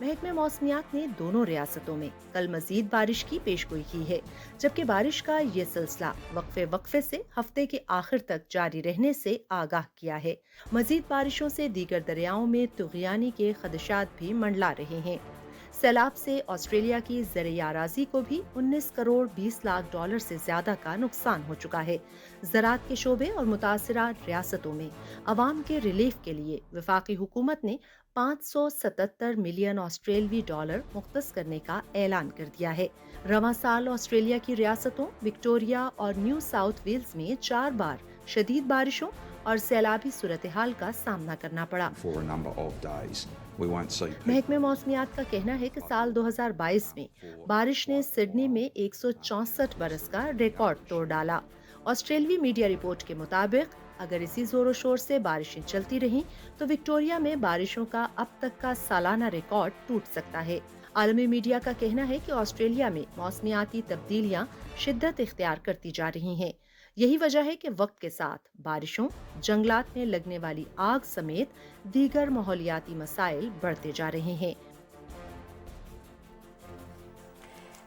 महकमे मौसमियात ने दोनों रियासतों में कल मजीद बारिश की पेशगोई की है, जबकि बारिश का ये सिलसिला वक्फे वक्फे से हफ्ते के आखिर तक जारी रहने से आगाह किया है। मजीद बारिशों से दीगर दरियाओं में तुग़यानी के खदशात भी मंडला रहे हैं। सैलाब से ऑस्ट्रेलिया की ज़राअत को भी 19 करोड़ 20 लाख डॉलर से ज्यादा का नुकसान हो चुका है। ज़राअत के शोबे और मुतासिरा रियासतों में अवाम के रिलीफ के लिए वफाकी हुकूमत ने 577 मिलियन ऑस्ट्रेलवी डॉलर मुख्तस करने का ऐलान कर दिया है। रवां साल ऑस्ट्रेलिया की रियासतों विक्टोरिया और न्यू साउथ वेल्स में 4 बार शदीद बारिशों और सैलाबी सूरत हाल का सामना करना पड़ा। महकमे मौसमियात का कहना है कि साल 2022 में बारिश ने सिडनी में 164 बरस का रिकॉर्ड तोड़ डाला। ऑस्ट्रेलवी मीडिया रिपोर्ट के मुताबिक अगर इसी जोरों शोर से बारिशें चलती रहीं तो विक्टोरिया में बारिशों का अब तक का सालाना रिकॉर्ड टूट सकता है। आलमी मीडिया का कहना है कि ऑस्ट्रेलिया में मौसमियाती तब्दीलियां शिद्दत इख्तियार करती जा रही हैं। यही वजह है कि वक्त के साथ बारिशों, जंगलात में लगने वाली आग समेत दीगर माहौलियाती मसाइल बढ़ते जा रहे हैं।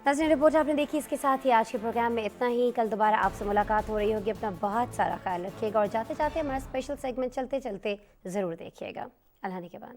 नाज़रीन, रिपोर्ट आपने देखी। इसके साथ ही आज के प्रोग्राम में इतना ही। कल दोबारा आपसे मुलाकात हो रही होगी। अपना बहुत सारा ख्याल रखिएगा और जाते जाते हमारा स्पेशल सेगमेंट चलते चलते ज़रूर देखिएगा। अल्लाह ने के बाद।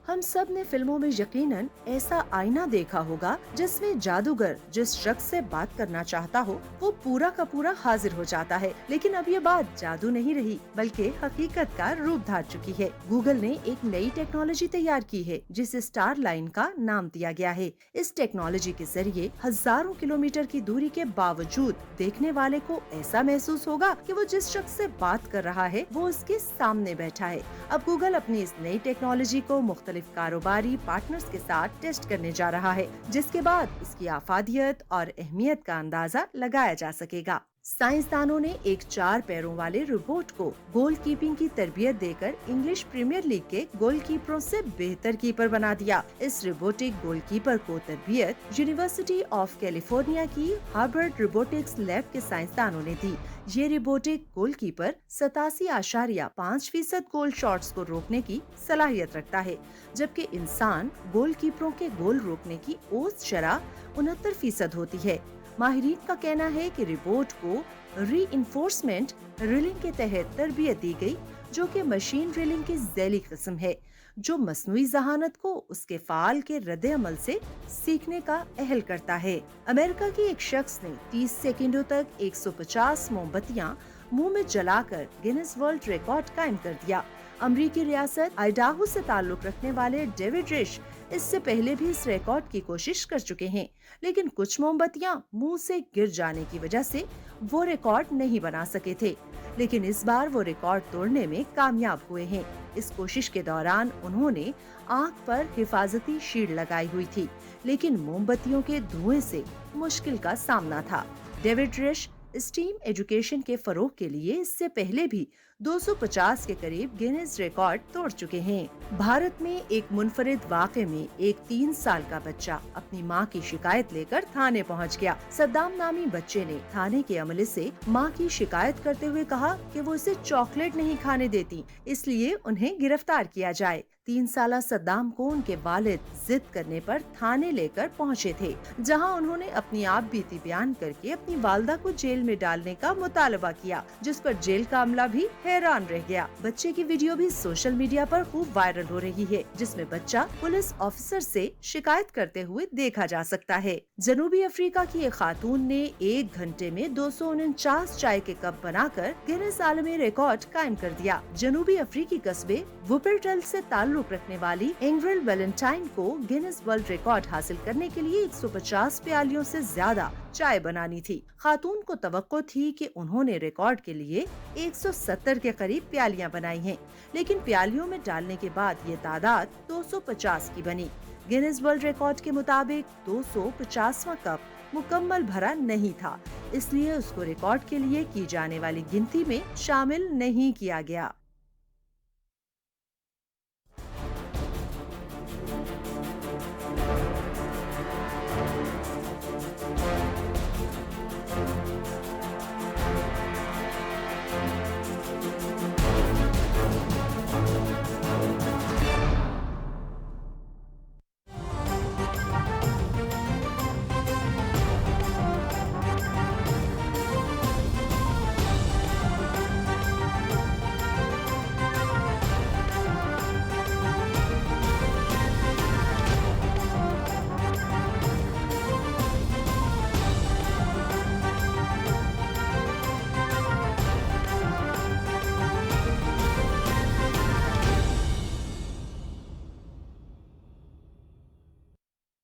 हम सब ने फिल्मों में यकीनन ऐसा आईना देखा होगा जिसमें जादूगर जिस शख्स से बात करना चाहता हो वो पूरा का पूरा हाजिर हो जाता है। लेकिन अब ये बात जादू नहीं रही बल्कि हकीकत का रूप धार चुकी है। गूगल ने एक नई टेक्नोलॉजी तैयार की है जिसे स्टार लाइन का नाम दिया गया है। इस टेक्नोलॉजी के जरिए हजारों किलोमीटर की दूरी के बावजूद देखने वाले को ऐसा महसूस होगा कि वो जिस शख्स से बात कर रहा है वो उसके सामने बैठा है। अब गूगल अपनी इस नई टेक्नोलॉजी को मुख्तलिफ कारोबारी पार्टनर्स के साथ टेस्ट करने जा रहा है, जिसके बाद इसकी आफादियत और अहमियत का अंदाजा लगाया जा सकेगा। साइंसदानों ने एक 4 पैरों वाले रोबोट को गोल कीपिंग की तरबियत देकर इंग्लिश प्रीमियर लीग के गोलकीपरों से बेहतर कीपर बना दिया। इस रोबोटिक गोलकीपर को तरबियत यूनिवर्सिटी ऑफ कैलिफोर्निया की हार्वर्ड रोबोटिक्स लैब के साइंसदानों ने दी। ये रोबोटिक गोलकीपर 87.5% गोल शॉट्स को रोकने की सलाहियत रखता है, जबकि इंसान गोलकीपरों के गोल रोकने की औसत शरह 69% होती है। माहिरीन का कहना है कि रोबोट को रीइंफोर्समेंट ड्रिलिंग के तहत तरबियत दी गई, जो कि मशीन ड्रिलिंग की ज़ैली किस्म है, जो मस्नूई ज़हानत को उसके फाल के रद्द अमल से सीखने का अहल करता है। अमेरिका के एक शख्स ने 30 सेकंडों तक 150 मोमबत्तियां मुंह में जलाकर गिनीज वर्ल्ड रिकॉर्ड कायम कर दिया। अमरीकी रियासत आइडाहो से ताल्लुक रखने वाले डेविड रिश इससे पहले भी इस रिकॉर्ड की कोशिश कर चुके हैं, लेकिन कुछ मोमबत्तियां मुंह से गिर जाने की वजह से वो रिकॉर्ड नहीं बना सके थे। लेकिन इस बार वो रिकॉर्ड तोड़ने में कामयाब हुए हैं। इस कोशिश के दौरान उन्होंने आंख पर हिफाजती शील्ड लगाई हुई थी, लेकिन मोमबत्तियों के धुएं से मुश्किल का सामना था। डेविड रिश स्टीम एजुकेशन के फरोग के लिए इससे पहले भी 250 के करीब गिनीज रिकॉर्ड तोड़ चुके हैं। भारत में एक मुनफरिद वाक़े में एक 3 साल का बच्चा अपनी मां की शिकायत लेकर थाने पहुंच गया। सद्दाम नामी बच्चे ने थाने के अमले से मां की शिकायत करते हुए कहा कि वो उसे चॉकलेट नहीं खाने देती, इसलिए उन्हें गिरफ्तार किया जाए। 3 साला सद्दाम को उनके वालिद जिद करने पर थाने लेकर पहुंचे थे, जहां उन्होंने अपनी आप बीती बयान करके अपनी वालदा को जेल में डालने का मुतालबा किया, जिस पर जेल का अमला भी हैरान रह गया। बच्चे की वीडियो भी सोशल मीडिया पर खूब वायरल हो रही है, जिसमें बच्चा पुलिस ऑफिसर से शिकायत करते हुए देखा जा सकता है। जनूबी अफ्रीका की एक खातून ने 1 घंटे में 249 चाय के कप बनाकर गिनीज आलमी रिकॉर्ड कायम कर दिया। जनूबी अफ्रीकी कस्बे वुपरटल से ताल्लुक रखने वाली इंग्रिल वैलेंटाइन को गिनीज वर्ल्ड रिकॉर्ड हासिल करने के लिए 150 प्यालियों से ज्यादा चाय बनानी थी। खातून को तवक्को थी कि उन्होंने रिकॉर्ड के लिए 170 के करीब प्यालियां बनाई हैं, लेकिन प्यालियों में डालने के बाद ये तादाद 250 की बनी। गिनीज वर्ल्ड रिकॉर्ड के मुताबिक 250वां कप मुकम्मल भरा नहीं था, इसलिए उसको रिकॉर्ड के लिए की जाने वाली गिनती में शामिल नहीं किया गया।